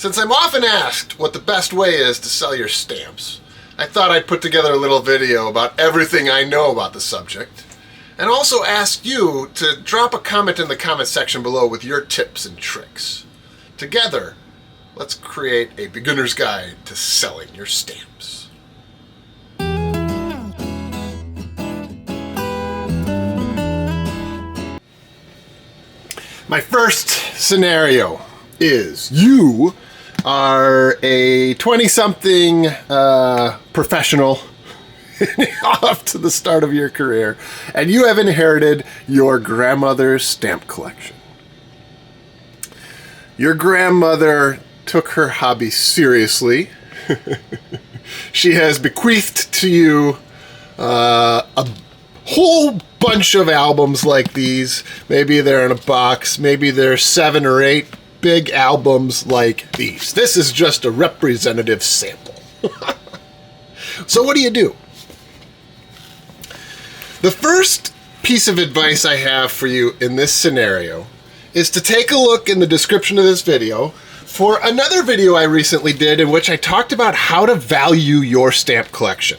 Since I'm often asked what the best way is to sell your stamps, I thought I'd put together a little video about everything I know about the subject, and also ask you to drop a comment in the comment section below with your tips and tricks. Together, let's create a beginner's guide to selling your stamps. My first scenario is you are a 20-something professional off to the start of your career, and you have inherited your grandmother's stamp collection. Your grandmother took her hobby seriously. She has bequeathed to you a whole bunch of albums like these. Maybe they're in a box, maybe they're 7 or 8 big albums like these. This is just a representative sample. So what do? The first piece of advice I have for you in this scenario is to take a look in the description of this video for another video I recently did in which I talked about how to value your stamp collection.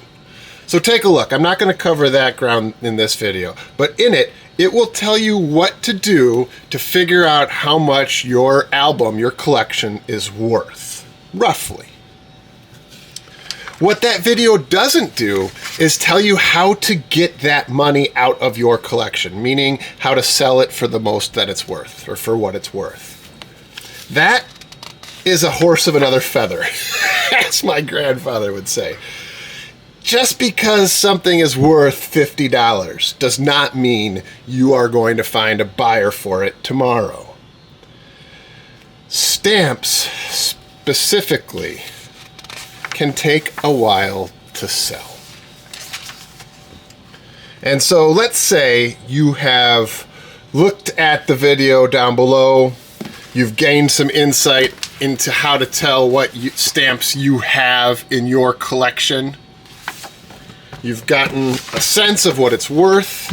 So take a look. I'm not going to cover that ground in this video, but in it, it will tell you what to do to figure out how much your album, your collection, is worth, roughly. What that video doesn't do is tell you how to get that money out of your collection, meaning how to sell it for the most that it's worth, or for what it's worth. That is a horse of another feather, as my grandfather would say. Just because something is worth $50 does not mean you are going to find a buyer for it tomorrow. Stamps, specifically, can take a while to sell. And so let's say you have looked at the video down below, you've gained some insight into how to tell what stamps you have in your collection. You've gotten a sense of what it's worth,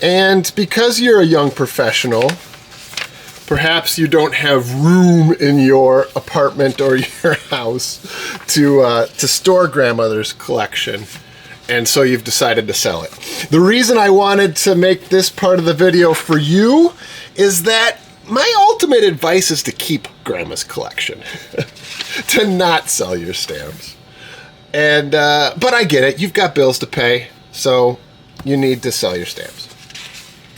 and because you're a young professional, perhaps you don't have room in your apartment or your house to store grandmother's collection, and so you've decided to sell it. The reason I wanted to make this part of the video for you is that my ultimate advice is to keep grandma's collection, to not sell your stamps. And but I get it, you've got bills to pay, so you need to sell your stamps.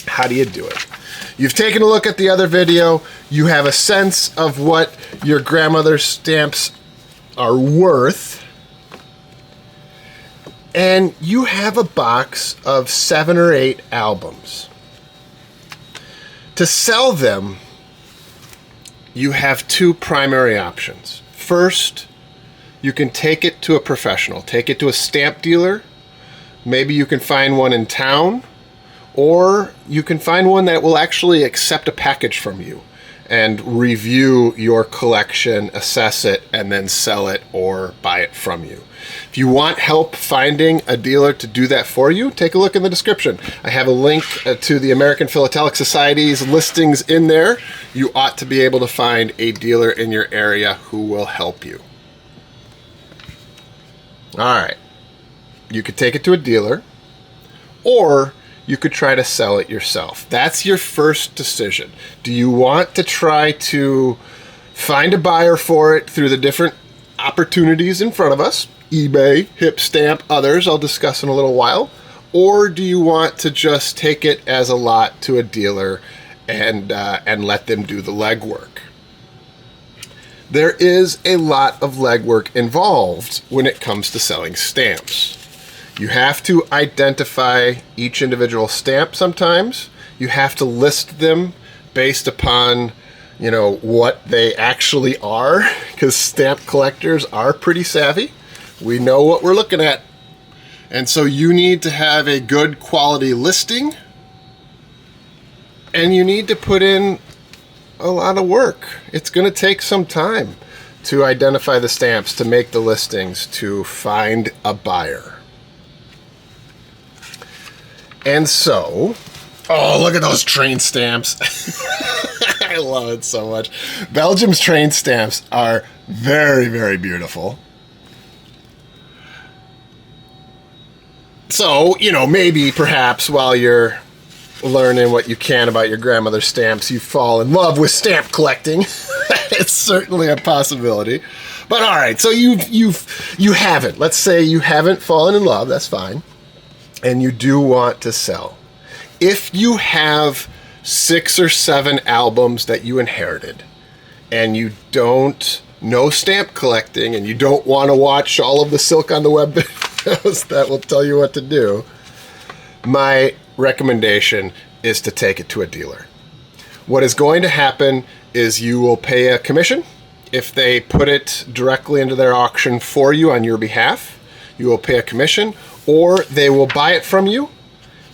How do you do it? You've taken a look at the other video, you have a sense of what your grandmother's stamps are worth, and you have a box of 7 or 8 albums. To sell them, you have 2 primary options. First, you can take it to a professional. Take it to a stamp dealer. Maybe you can find one in town, or you can find one that will actually accept a package from you and review your collection, assess it, and then sell it or buy it from you. If you want help finding a dealer to do that for you, take a look in the description. I have a link to the American Philatelic Society's listings in there. You ought to be able to find a dealer in your area who will help you. Alright, you could take it to a dealer, or you could try to sell it yourself. That's your first decision. Do you want to try to find a buyer for it through the different opportunities in front of us, eBay, Hipstamp, others I'll discuss in a little while, or do you want to just take it as a lot to a dealer and let them do the legwork? There is a lot of legwork involved when it comes to selling stamps. You have to identify each individual stamp sometimes. You have to list them based upon, you know, what they actually are, because stamp collectors are pretty savvy. We know what we're looking at. And so you need to have a good quality listing, and you need to put in a lot of work. It's going to take some time to identify the stamps, to make the listings, to find a buyer. And so, oh, look at those train stamps. I love it so much. Belgium's train stamps are very, very beautiful. So, you know, maybe perhaps while you're learning what you can about your grandmother's stamps, you fall in love with stamp collecting. It's certainly a possibility. But all right, so you haven't. Let's say you haven't fallen in love. That's fine. And you do want to sell. If you have 6 or 7 albums that you inherited and you don't know stamp collecting and you don't want to watch all of the Silk on the Web videos that will tell you what to do, my recommendation is to take it to a dealer. What is going to happen is you will pay a commission. If they put it directly into their auction for you on your behalf, you will pay a commission, or they will buy it from you,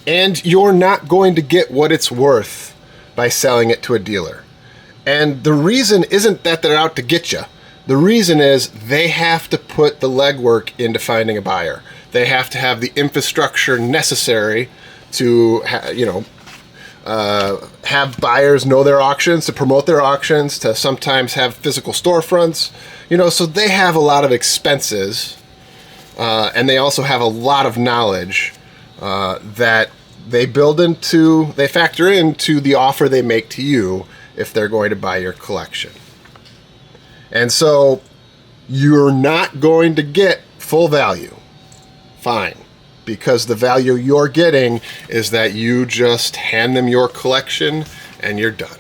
and you're not going to get what it's worth by selling it to a dealer. And the reason isn't that they're out to get you. The reason is they have to put the legwork into finding a buyer. They have to have the infrastructure necessary to, have buyers know their auctions, to promote their auctions, to sometimes have physical storefronts, so they have a lot of expenses, and they also have a lot of knowledge that they factor into the offer they make to you if they're going to buy your collection. And so you're not going to get full value. Fine. Because the value you're getting is that you just hand them your collection and you're done.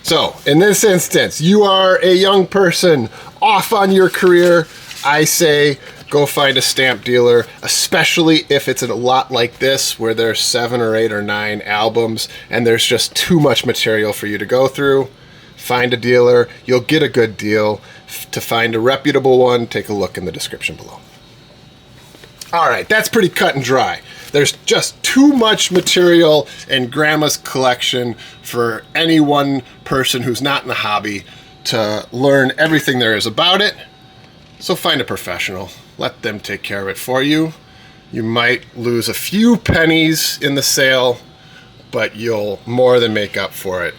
So, in this instance, you are a young person off on your career. I say go find a stamp dealer, especially if it's a lot like this where there's 7 or 8 or 9 albums and there's just too much material for you to go through. Find a dealer. You'll get a good deal. To find a reputable one, take a look in the description below. All right, that's pretty cut and dry. There's just too much material in Grandma's collection for any one person who's not in the hobby to learn everything there is about it. So find a professional. Let them take care of it for you. You might lose a few pennies in the sale, but you'll more than make up for it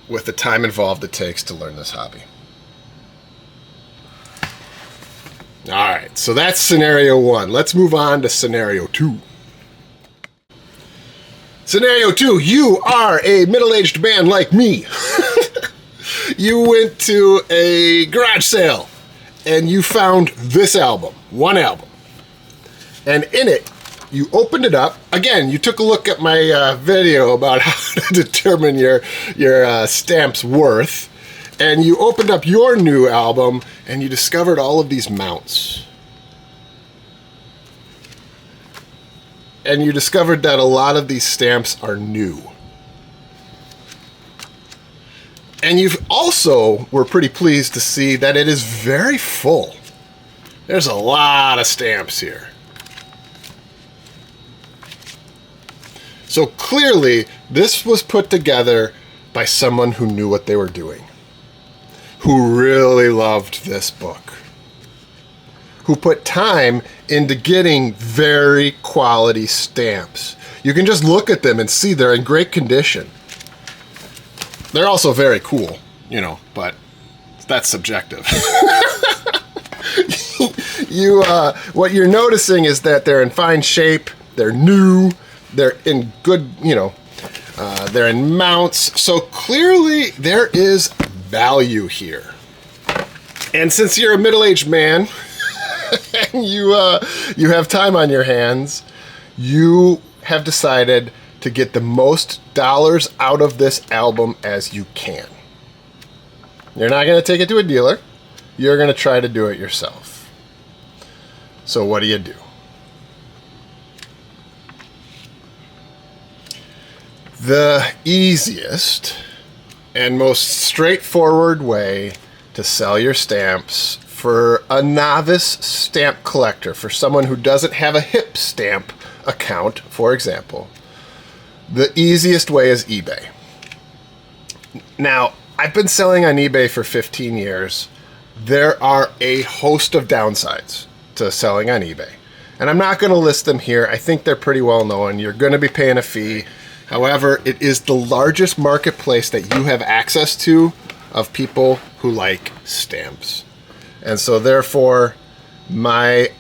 with the time involved it takes to learn this hobby. All right, so that's scenario 1. Let's move on to scenario 2. Scenario 2, you are a middle-aged man like me. You went to a garage sale and you found this album, one album. And in it, you opened it up. Again, you took a look at my video about how to determine your stamp's worth. And you opened up your new album and you discovered all of these mounts. And you discovered that a lot of these stamps are new. And you also were pretty pleased to see that it is very full. There's a lot of stamps here. So clearly, this was put together by someone who knew what they were doing, who really loved this book, who put time into getting very quality stamps. You can just look at them and see they're in great condition. They're also very cool, but that's subjective. What you're noticing is that they're in fine shape, they're new, they're in good, they're in mounts. So clearly there is value here. And since you're a middle-aged man and you have time on your hands, you have decided to get the most dollars out of this album as you can. You're not going to take it to a dealer. You're going to try to do it yourself. So what do? The easiest and most straightforward way to sell your stamps for a novice stamp collector, for someone who doesn't have a hip stamp account, for example, the easiest way is eBay. Now, I've been selling on eBay for 15 years. There are a host of downsides to selling on eBay. And I'm not going to list them here. I think they're pretty well known. You're going to be paying a fee. However, it is the largest marketplace that you have access to of people who like stamps. And so therefore, my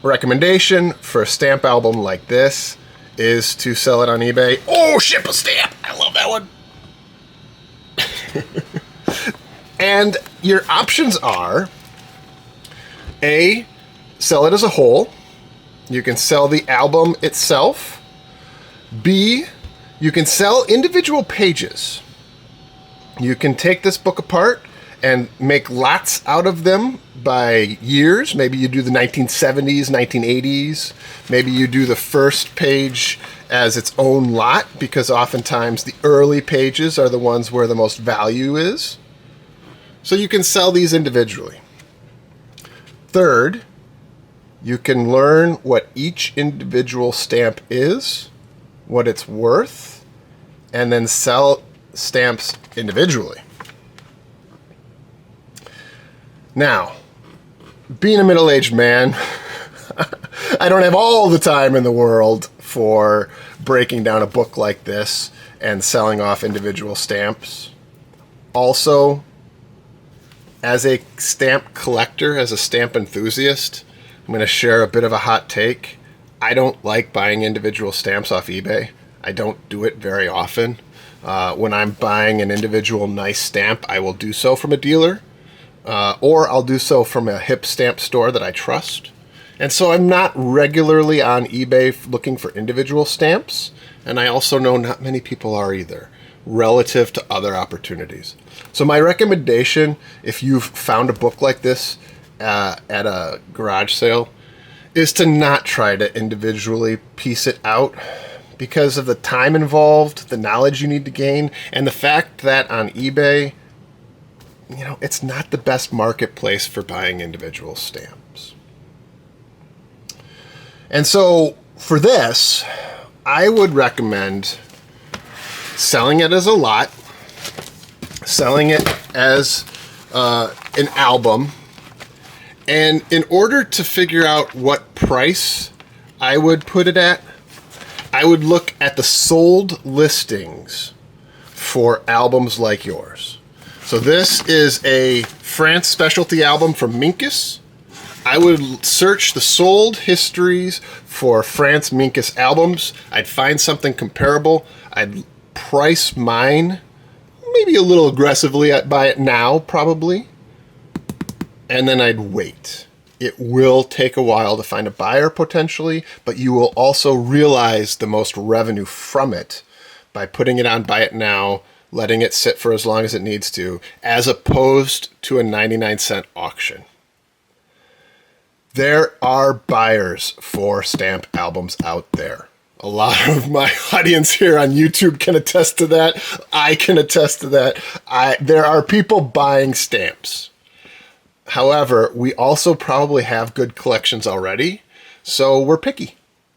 recommendation for a stamp album like this is to sell it on eBay. Oh, ship a stamp! I love that one. And your options are A, sell it as a whole. You can sell the album itself. B, you can sell individual pages. You can take this book apart and make lots out of them by years. Maybe you do the 1970s, 1980s. Maybe you do the first page as its own lot, because oftentimes the early pages are the ones where the most value is. So you can sell these individually. Third, you can learn what each individual stamp is, what it's worth, and then sell stamps individually. Now, being a middle-aged man, I don't have all the time in the world for breaking down a book like this and selling off individual stamps. Also, as a stamp collector, as a stamp enthusiast, I'm going to share a bit of a hot take. I don't like buying individual stamps off eBay. I don't do it very often. When I'm buying an individual nice stamp, I will do so from a dealer, or I'll do so from a hip stamp store that I trust. And so I'm not regularly on eBay looking for individual stamps, and I also know not many people are either, relative to other opportunities. So my recommendation, if you've found a book like this at a garage sale, is to not try to individually piece it out, because of the time involved, the knowledge you need to gain, and the fact that on eBay, it's not the best marketplace for buying individual stamps. And so for this, I would recommend selling it as a lot, selling it as an album, and in order to figure out what price I would put it at, I would look at the sold listings for albums like yours. So this is a France specialty album from Minkus. I would search the sold histories for France Minkus albums. I'd find something comparable. I'd price mine maybe a little aggressively. I'd buy it now, probably. And then I'd wait. It will take a while to find a buyer potentially, but you will also realize the most revenue from it by putting it on Buy It Now, letting it sit for as long as it needs to, as opposed to a 99-cent auction. There are buyers for stamp albums out there. A lot of my audience here on YouTube can attest to that. I can attest to that. There are people buying stamps. However, we also probably have good collections already, so we're picky.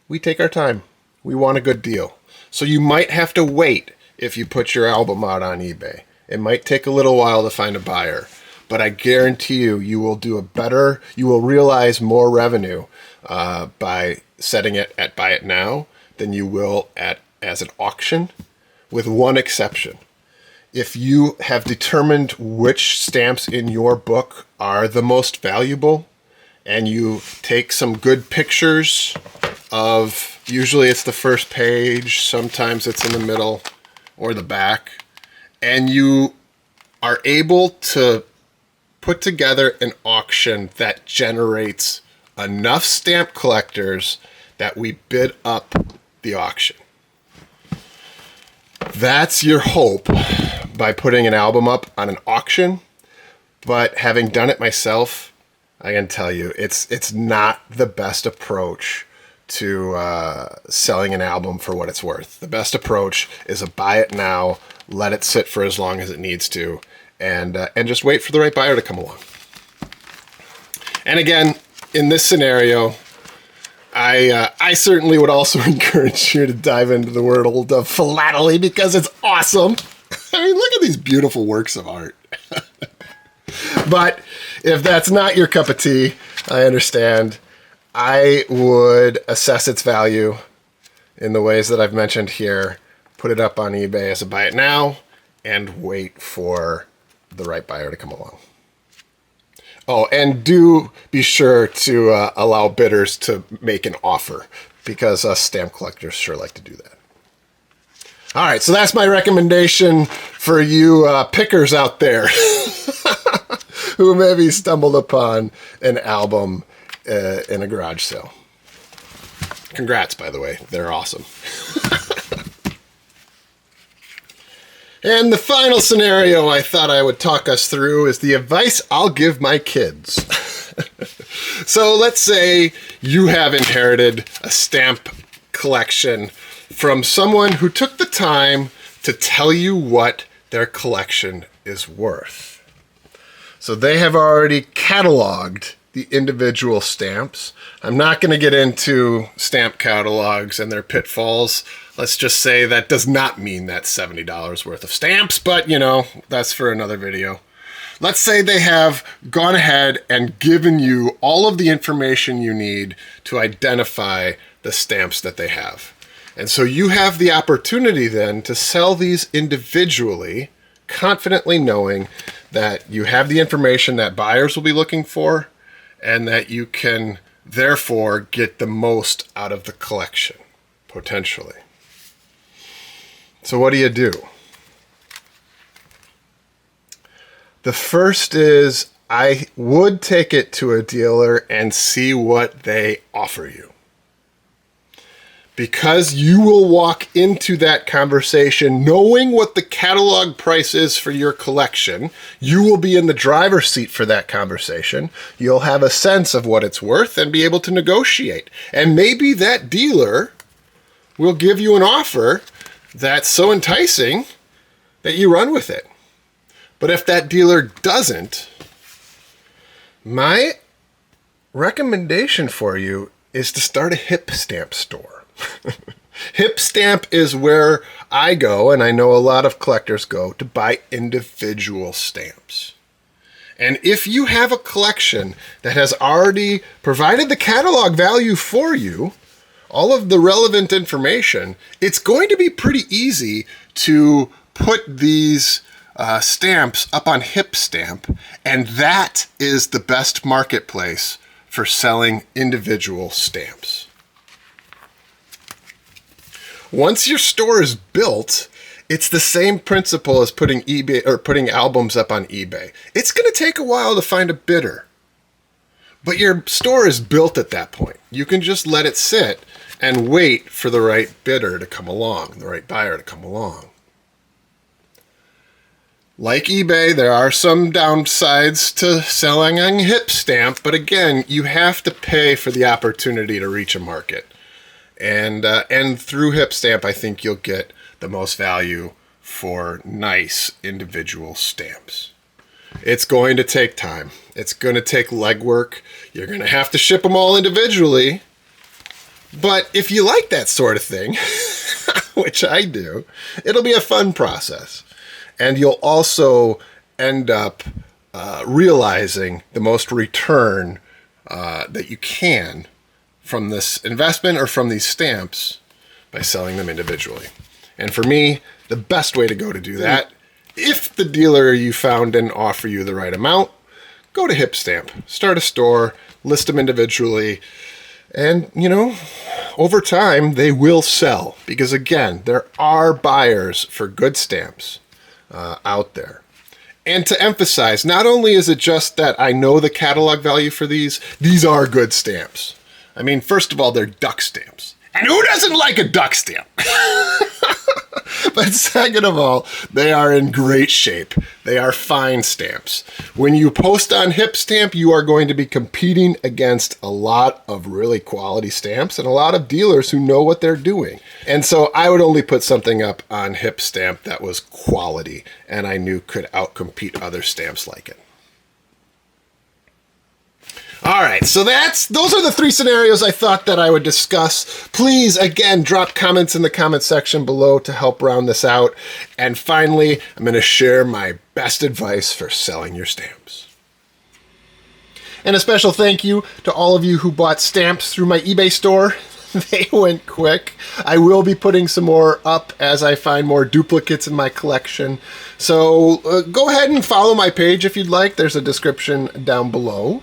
We take our time. We want a good deal. So you might have to wait if you put your album out on eBay. It might take a little while to find a buyer, but I guarantee you will realize more revenue by setting it at Buy It Now than you will as an auction, with one exception. If you have determined which stamps in your book are the most valuable, and you take some good pictures of, usually it's the first page, sometimes it's in the middle or the back, and you are able to put together an auction that generates enough stamp collectors that we bid up the auction. That's your hope by putting an album up on an auction, but having done it myself, I can tell you it's not the best approach to selling an album for what it's worth. The best approach is a Buy It Now, let it sit for as long as it needs to, and just wait for the right buyer to come along. And again, in this scenario, I certainly would also encourage you to dive into the world of philately, because it's awesome. I mean, look at these beautiful works of art. But if that's not your cup of tea, I understand. I would assess its value in the ways that I've mentioned here put it up on eBay as a buy it now, and wait for the right buyer to come along. Oh, and do be sure to allow bidders to make an offer, because us stamp collectors sure like to do that. All right, so that's my recommendation for you pickers out there who maybe stumbled upon an album in a garage sale. Congrats, by the way. They're awesome. And the final scenario I thought I would talk us through is the advice I'll give my kids. So let's say you have inherited a stamp collection from someone who took the time to tell you what their collection is worth. So they have already cataloged the individual stamps. I'm not going to get into stamp catalogs and their pitfalls. Let's just say that does not mean that's $70 worth of stamps, but you know, that's for another video. Let's say they have gone ahead and given you all of the information you need to identify the stamps that they have. And so you have the opportunity then to sell these individually, confidently knowing that you have the information that buyers will be looking for, and that you can therefore get the most out of the collection, potentially. So what do? The first is I would take it to a dealer and see what they offer you. Because you will walk into that conversation knowing what the catalog price is for your collection. You will be in the driver's seat for that conversation. You'll have a sense of what it's worth and be able to negotiate. And maybe that dealer will give you an offer that's so enticing that you run with it. But if that dealer doesn't, my recommendation for you is to start a hip stamp store. Hip stamp is where I go, and I know a lot of collectors go, to buy individual stamps. And if you have a collection that has already provided the catalog value for you, all of the relevant information, it's going to be pretty easy to put these stamps up on hip stamp, and that is the best marketplace for selling individual stamps. Once your store is built, it's the same principle as putting albums up on eBay. It's going to take a while to find a bidder, but your store is built at that point. You can just let it sit and wait for the right bidder to come along, the right buyer to come along. Like eBay, there are some downsides to selling on hip stamp, but again, you have to pay for the opportunity to reach a market. And through hip stamp, I think you'll get the most value for nice individual stamps. It's going to take time. It's going to take legwork. You're going to have to ship them all individually. But if you like that sort of thing, which I do, it'll be a fun process. And you'll also end up realizing the most return that you can from this investment or from these stamps by selling them individually. And for me, the best way to go to do that, if the dealer you found didn't offer you the right amount, go to hip stamp, start a store, list them individually, and you know, over time they will sell, because again, there are buyers for good stamps out there. And to emphasize, not only is it just that I know the catalog value for these are good stamps. I mean, first of all, they're duck stamps. And who doesn't like a duck stamp? But second of all, they are in great shape. They are fine stamps. When you post on hip stamp, you are going to be competing against a lot of really quality stamps and a lot of dealers who know what they're doing. And so I would only put something up on hip stamp that was quality and I knew could outcompete other stamps like it. All right, so those are the three scenarios I thought that I would discuss. Please, again, drop comments in the comment section below to help round this out. And finally, I'm going to share my best advice for selling your stamps. And a special thank you to all of you who bought stamps through my eBay store. They went quick. I will be putting some more up as I find more duplicates in my collection. So go ahead and follow my page if you'd like. There's a description down below.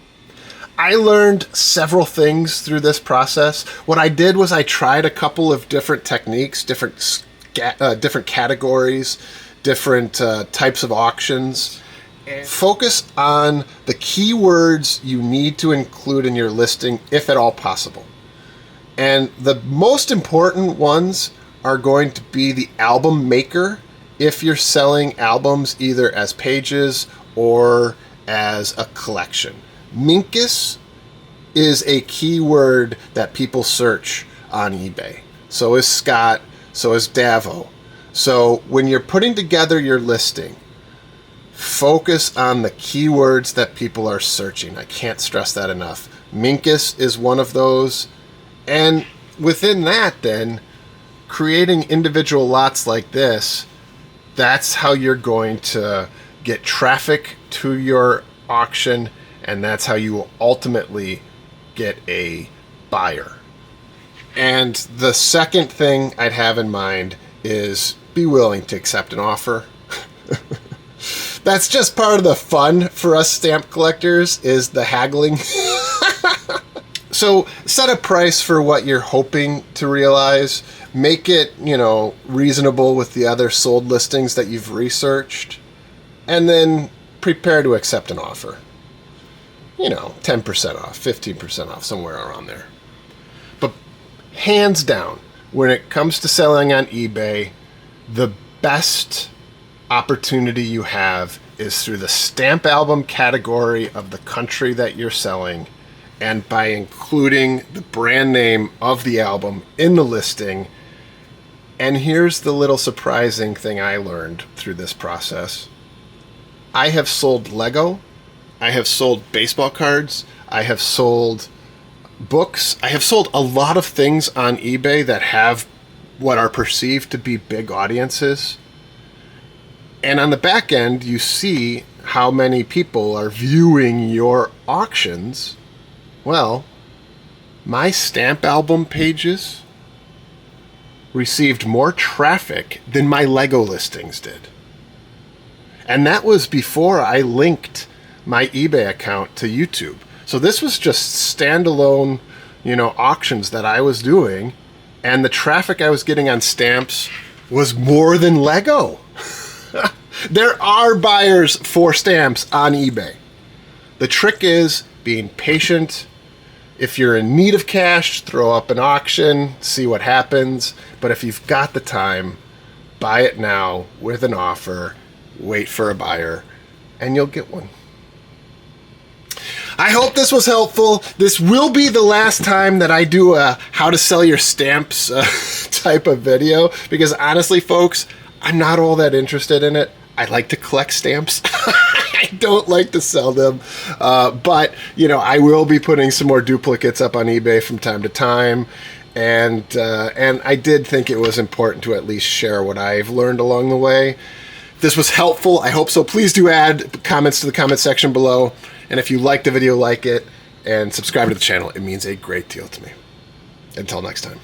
I learned several things through this process. What I did was I tried a couple of different techniques, different categories, different types of auctions. Focus on the keywords you need to include in your listing, if at all possible. And the most important ones are going to be the album maker, if you're selling albums either as pages or as a collection. Minkus is a keyword that people search on eBay. So is Scott, so is Davo. So when you're putting together your listing, focus on the keywords that people are searching. I can't stress that enough. Minkus is one of those. And within that, then, creating individual lots like this, that's how you're going to get traffic to your auction, and that's how you will ultimately get a buyer. And the second thing I'd have in mind is be willing to accept an offer. That's just part of the fun for us stamp collectors, is the haggling. So set a price for what you're hoping to realize. Make it, reasonable with the other sold listings that you've researched. And then prepare to accept an offer. 10% off, 15% off, somewhere around there. But hands down, when it comes to selling on eBay, the best opportunity you have is through the stamp album category of the country that you're selling, and by including the brand name of the album in the listing. And here's the little surprising thing I learned through this process. I have sold Lego, I have sold baseball cards, I have sold books, I have sold a lot of things on eBay that have what are perceived to be big audiences. And on the back end, you see how many people are viewing your auctions. Well, my stamp album pages received more traffic than my Lego listings did. And that was before I linked my eBay account to YouTube. So this was just standalone, auctions that I was doing, and the traffic I was getting on stamps was more than Lego. There are buyers for stamps on eBay. The trick is being patient. If you're in need of cash, throw up an auction, see what happens. But if you've got the time, buy it now with an offer, wait for a buyer, and you'll get one. I hope this was helpful. This will be the last time that I do a how to sell your stamps type of video, because honestly, folks, I'm not all that interested in it. I like to collect stamps. I don't like to sell them. But, I will be putting some more duplicates up on eBay from time to time. And I did think it was important to at least share what I've learned along the way. If this was helpful, I hope so. Please do add comments to the comment section below. And if you like the video, like it, and subscribe to the channel. It means a great deal to me. Until next time.